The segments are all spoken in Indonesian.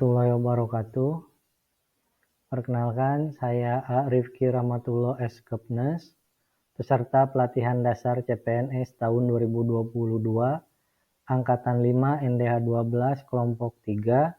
Warahmatullahi wabarakatuh. Perkenalkan, saya Rifki Rahmatullah S.Kepnes, peserta pelatihan dasar CPNS tahun 2022, Angkatan 5 NDH 12 kelompok 3,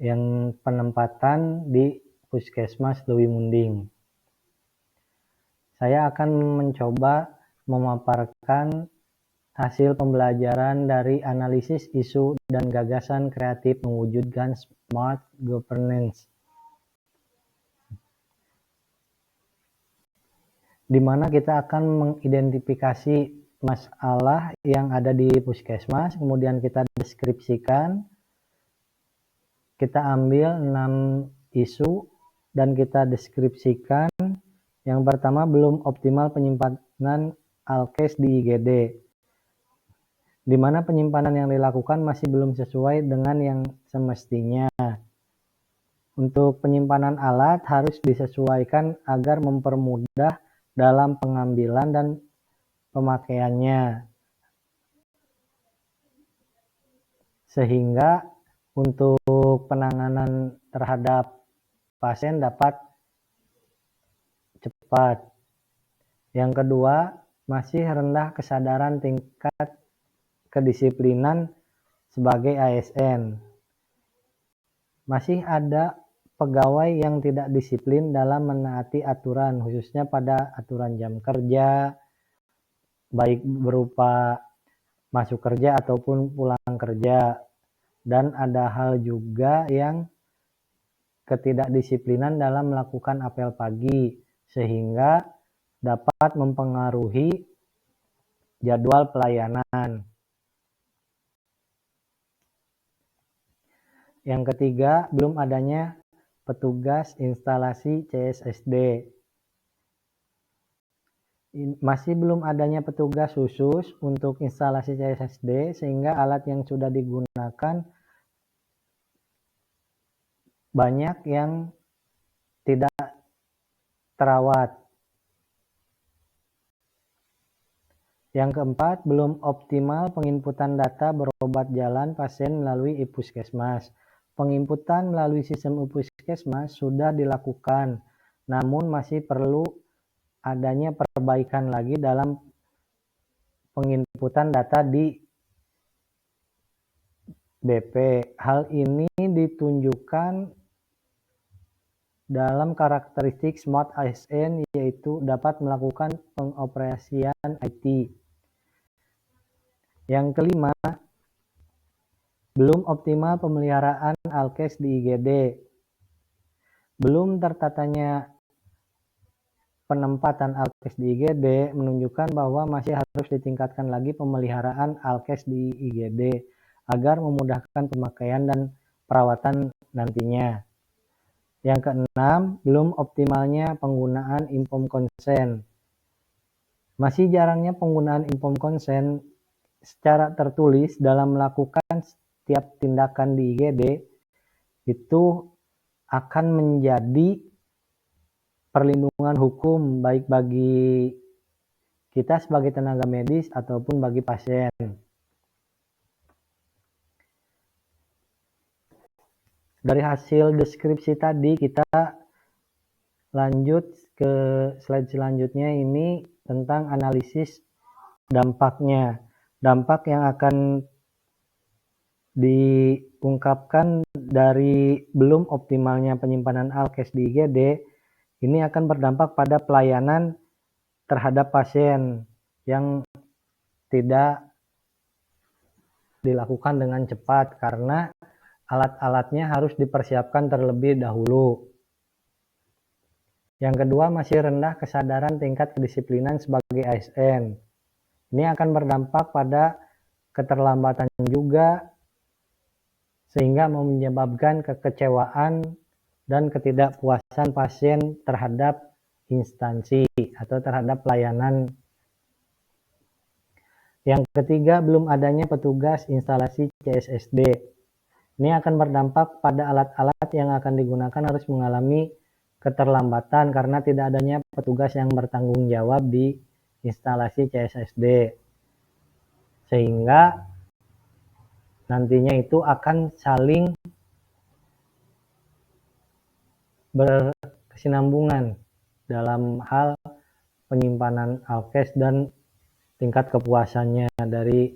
yang penempatan di Puskesmas Leuwi Munding. Saya akan mencoba memaparkan hasil pembelajaran dari analisis isu dan gagasan kreatif mewujudkan smart governance, di mana kita akan mengidentifikasi masalah yang ada di puskesmas, kemudian kita deskripsikan, kita ambil 6 isu dan kita deskripsikan. Yang pertama, belum optimal penyimpanan alkes di IGD, di mana penyimpanan yang dilakukan masih belum sesuai dengan yang semestinya. Untuk penyimpanan alat harus disesuaikan agar mempermudah dalam pengambilan dan pemakaiannya, sehingga untuk penanganan terhadap pasien dapat cepat. Yang kedua, masih rendah kesadaran tingkat kedisiplinan sebagai ASN. Masih ada pegawai yang tidak disiplin dalam menaati aturan, khususnya pada aturan jam kerja, baik berupa masuk kerja ataupun pulang kerja. Dan ada hal juga yang ketidakdisiplinan dalam melakukan apel pagi, sehingga dapat mempengaruhi jadwal pelayanan. Yang ketiga, belum adanya petugas instalasi CSSD. Masih belum adanya petugas khusus untuk instalasi CSSD, sehingga alat yang sudah digunakan banyak yang tidak terawat. Yang keempat, belum optimal penginputan data berobat jalan pasien melalui e-puskesmas. Penginputan melalui sistem e-puskesmas sudah dilakukan, namun masih perlu adanya perbaikan lagi dalam penginputan data di BP. Hal ini ditunjukkan dalam karakteristik Smart ASN, yaitu dapat melakukan pengoperasian IT. Yang kelima, belum optimal pemeliharaan alkes di IGD. Belum tertatanya penempatan alkes di IGD menunjukkan bahwa masih harus ditingkatkan lagi pemeliharaan alkes di IGD agar memudahkan pemakaian dan perawatan nantinya. Yang keenam, belum optimalnya penggunaan inform konsen. Masih jarangnya penggunaan inform konsen secara tertulis dalam melakukan setiap tindakan di IGD, itu akan menjadi perlindungan hukum baik bagi kita sebagai tenaga medis ataupun bagi pasien. Dari hasil deskripsi tadi, kita lanjut ke slide selanjutnya, ini tentang analisis dampaknya. Dampak yang akan diungkapkan dari belum optimalnya penyimpanan alkes di IGD ini akan berdampak pada pelayanan terhadap pasien yang tidak dilakukan dengan cepat karena alat-alatnya harus dipersiapkan terlebih dahulu. Yang kedua, masih rendah kesadaran tingkat kedisiplinan sebagai ASN. Ini akan berdampak pada keterlambatan juga, sehingga menyebabkan kekecewaan dan ketidakpuasan pasien terhadap instansi atau terhadap pelayanan. Yang ketiga, belum adanya petugas instalasi CSSD. Ini akan berdampak pada alat-alat yang akan digunakan harus mengalami keterlambatan karena tidak adanya petugas yang bertanggung jawab di instalasi CSSD. Sehingga nantinya itu akan saling berkesinambungan dalam hal penyimpanan alkes dan tingkat kepuasannya dari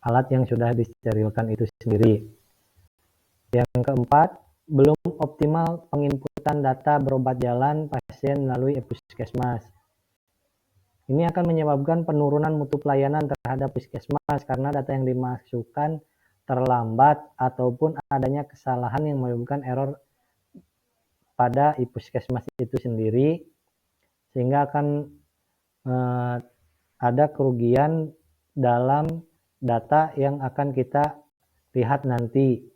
alat yang sudah disterilkan itu sendiri. Yang keempat, belum optimal penginputan data berobat jalan pasien melalui puskesmas. Ini akan menyebabkan penurunan mutu pelayanan terhadap puskesmas karena data yang dimasukkan terlambat ataupun adanya kesalahan yang menyebabkan error pada puskesmas itu sendiri, sehingga akan ada kerugian dalam data yang akan kita lihat nanti.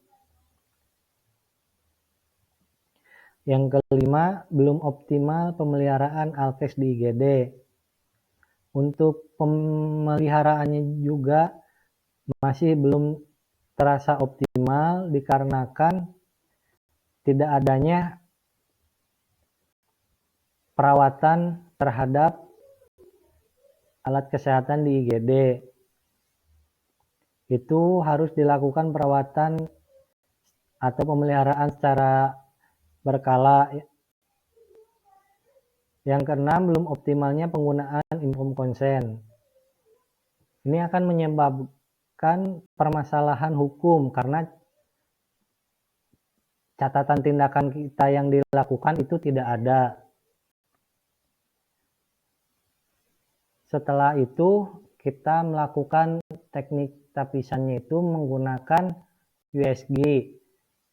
Yang kelima, belum optimal pemeliharaan alkes di IGD. Untuk pemeliharaannya juga masih belum terasa optimal dikarenakan tidak adanya perawatan terhadap alat kesehatan di IGD. Itu harus dilakukan perawatan atau pemeliharaan secara berkala. Yang keenam, belum optimalnya penggunaan inform konsen. Ini akan menyebabkan permasalahan hukum karena catatan tindakan kita yang dilakukan itu tidak ada. Setelah itu kita melakukan teknik tapisannya itu menggunakan USG,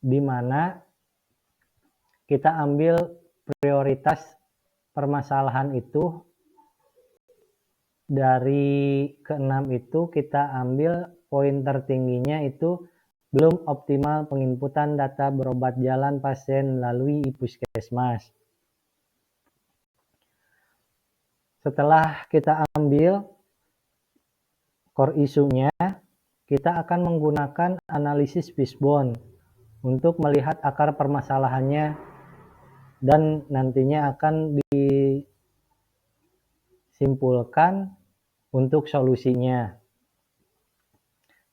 di mana kita ambil prioritas permasalahan itu. Dari keenam itu kita ambil poin tertingginya itu belum optimal penginputan data berobat jalan pasien melalui puskesmas. Setelah kita ambil core isunya, kita akan menggunakan analisis fishbone untuk melihat akar permasalahannya dan nantinya akan disimpulkan untuk solusinya.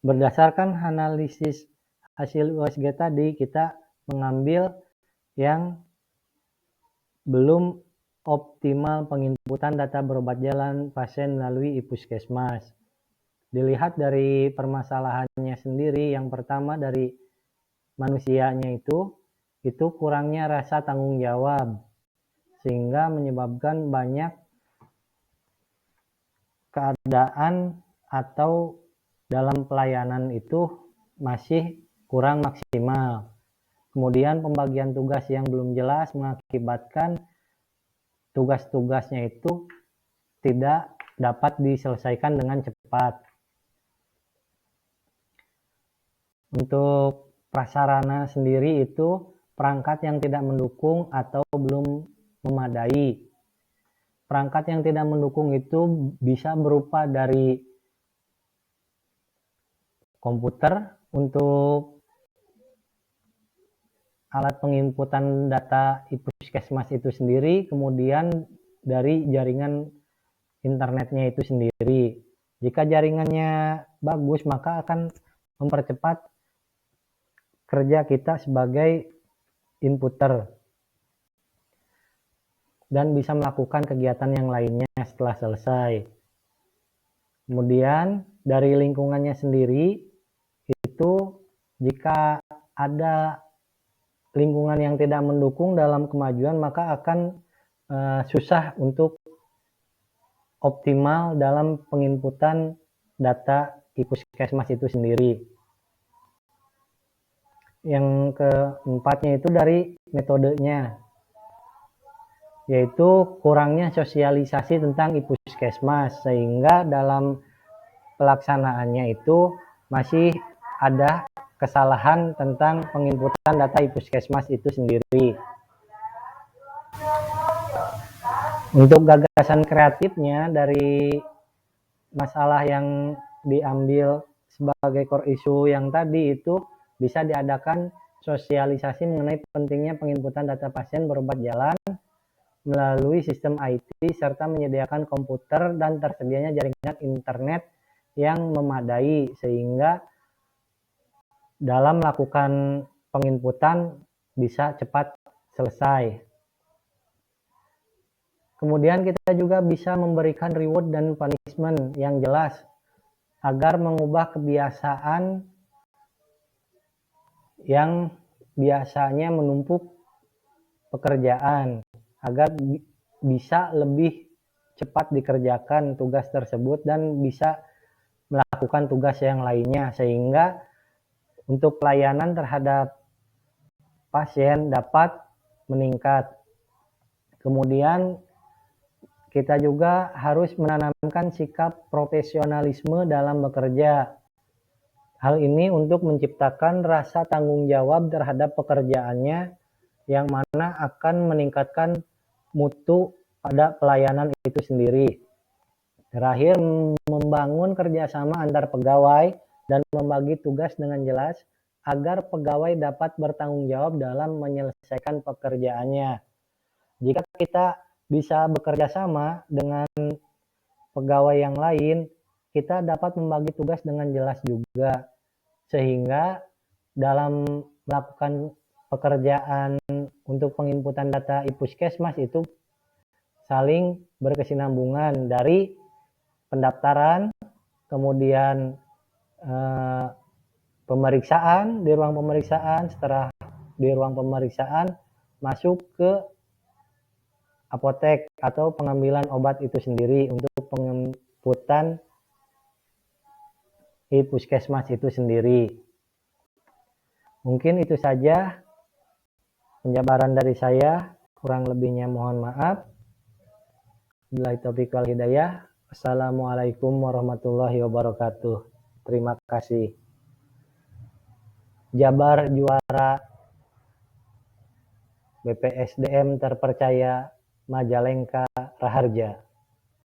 Berdasarkan analisis hasil USG tadi, kita mengambil yang belum optimal penginputan data berobat jalan pasien melalui puskesmas. Dilihat dari permasalahannya sendiri, yang pertama dari manusianya itu kurangnya rasa tanggung jawab, sehingga menyebabkan banyak keadaan atau dalam pelayanan itu masih kurang maksimal. Kemudian pembagian tugas yang belum jelas mengakibatkan tugas-tugasnya itu tidak dapat diselesaikan dengan cepat. Untuk prasarana sendiri itu perangkat yang tidak mendukung atau belum memadai. Perangkat yang tidak mendukung itu bisa berupa dari komputer untuk alat penginputan data puskesmas itu sendiri, kemudian dari jaringan internetnya itu sendiri. Jika jaringannya bagus, maka akan mempercepat kerja kita sebagai inputer dan bisa melakukan kegiatan yang lainnya setelah selesai. Kemudian dari lingkungannya sendiri itu, jika ada lingkungan yang tidak mendukung dalam kemajuan, maka akan susah untuk optimal dalam penginputan data puskesmas itu sendiri. Yang keempatnya itu dari metodenya, yaitu kurangnya sosialisasi tentang puskesmas, sehingga dalam pelaksanaannya itu masih ada kesalahan tentang penginputan data puskesmas itu sendiri. Untuk gagasan kreatifnya dari masalah yang diambil sebagai core issue yang tadi itu, bisa diadakan sosialisasi mengenai pentingnya penginputan data pasien berobat jalan melalui sistem IT, serta menyediakan komputer dan tersedianya jaringan internet yang memadai, sehingga dalam melakukan penginputan bisa cepat selesai. Kemudian kita juga bisa memberikan reward dan punishment yang jelas agar mengubah kebiasaan yang biasanya menumpuk pekerjaan agar bisa lebih cepat dikerjakan tugas tersebut dan bisa melakukan tugas yang lainnya, sehingga untuk pelayanan terhadap pasien dapat meningkat. Kemudian kita juga harus menanamkan sikap profesionalisme dalam bekerja. Hal ini untuk menciptakan rasa tanggung jawab terhadap pekerjaannya yang mana akan meningkatkan mutu pada pelayanan itu sendiri. Terakhir, membangun kerjasama antar pegawai dan membagi tugas dengan jelas agar pegawai dapat bertanggung jawab dalam menyelesaikan pekerjaannya. Jika kita bisa bekerja sama dengan pegawai yang lain, kita dapat membagi tugas dengan jelas juga, sehingga dalam melakukan pekerjaan untuk penginputan data iPuskesmas itu saling berkesinambungan dari pendaftaran, kemudian pemeriksaan di ruang pemeriksaan, setelah di ruang pemeriksaan masuk ke apotek atau pengambilan obat itu sendiri untuk penginputan iPuskesmas itu sendiri. Mungkin itu saja penjabaran dari saya, kurang lebihnya mohon maaf. Billahi taufiq wal hidayah. Assalamualaikum warahmatullahi wabarakatuh. Terima kasih. Jabar juara BPSDM terpercaya Majalengka Raharja.